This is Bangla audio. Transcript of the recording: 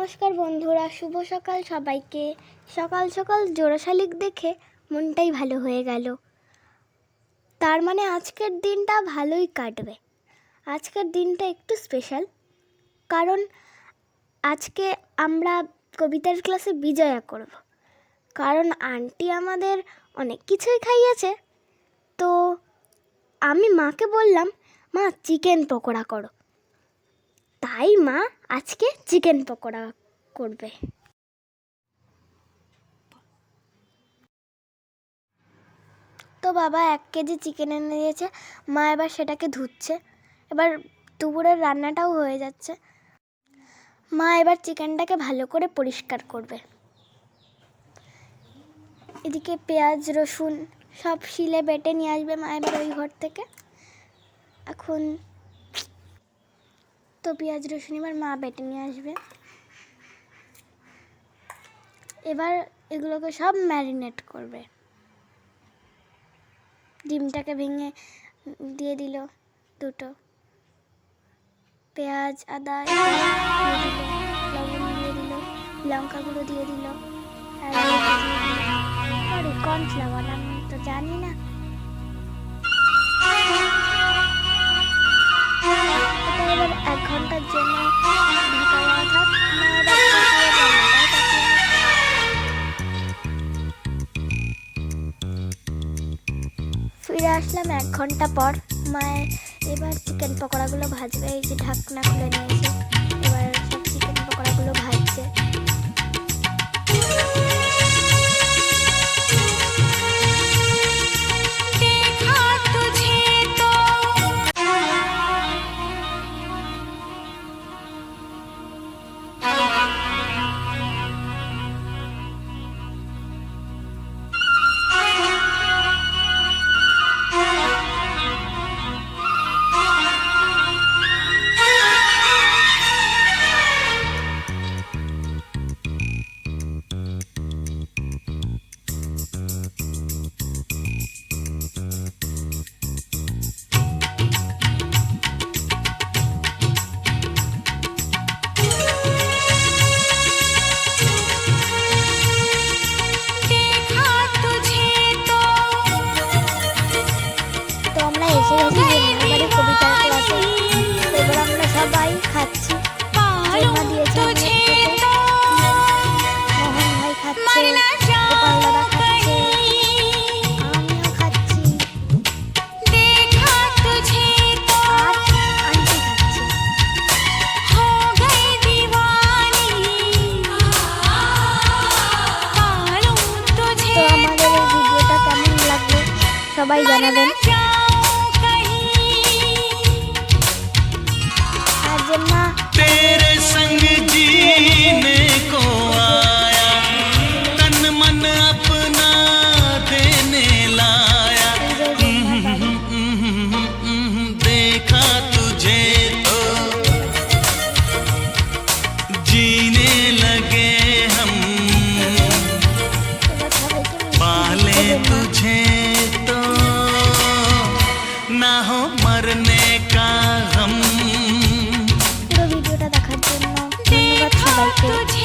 নমস্কার বন্ধুরা, শুভ সকাল সবাইকে। সকাল সকাল জোড়া শালিক দেখে মনটাই ভালো হয়ে গেল। তার মানে আজকের দিনটা ভালোই কাটবে। আজকের দিনটা একটু স্পেশাল, কারণ আজকে আমরা কবিতার ক্লাসে বিজয়া করব। কারণ আন্টি আমাদের অনেক কিছুই খাইয়েছে। তো আমি মাকে বললাম, মা চিকেন পকোড়া করো। তাই মা আজকে চিকেন পকোড়া করবে। তো বাবা 1 কেজি চিকেন এনে দিয়েছে। মা এবার সেটাকে ধুচ্ছে। এবার দুপুরের রান্নাটাও হয়ে যাচ্ছে। মা এবার চিকেনটাকে ভালো করে পরিষ্কার করবে। এদিকে পেঁয়াজ রসুন সব শিলে বেটে নিয়ে আসবে মা এবার ওই ঘর থেকে। এখন তো পেঁয়াজ রসুন এবার মা বেটে নিয়ে আসবে। এবার এগুলোকে সব ম্যারিনেট করবে। ডিমটাকে ভেঙে দিয়ে দিল, দুটো পেঁয়াজ আদা দিয়ে দিল, লবণ দিয়ে দিল, লঙ্কা গুঁড়ো দিয়ে দিল, আর কর্নফ্লাওয়ার আমি তো জানি না। এটা এবার 1 ঘন্টার জন্য ঢাকা দেওয়া থাক। ফিরে আসলাম 1 ঘন্টা পর। মায়ের এবার চিকেন পকোড়াগুলো ভাজবে। এই যে ঢাকনা খুলে নিয়েছে, এবার সব চিকেন পকোড়াগুলো ভাজছে। কবিতার ক্লাসে এবার আমরা সবাই খাচ্ছি। জেম্মা দিয়েছে, মোহন ভাই খাচ্ছে, গোপাল দাদা খাচ্ছে, আমিও খাচ্ছি, আর আন্টি খাচ্ছে। তো আমাদের এই ভিডিওটা কেমন লাগলো সবাই জানাবেন। तेरे संग जीने को आया, तन मन अपना देने लाया। देखा तुझे तो जीने लगे हम, पाले तुझे तो ना हो मरने का गम। ভিডিওটা দেখার জন্য ধন্যবাদ সবাইকে।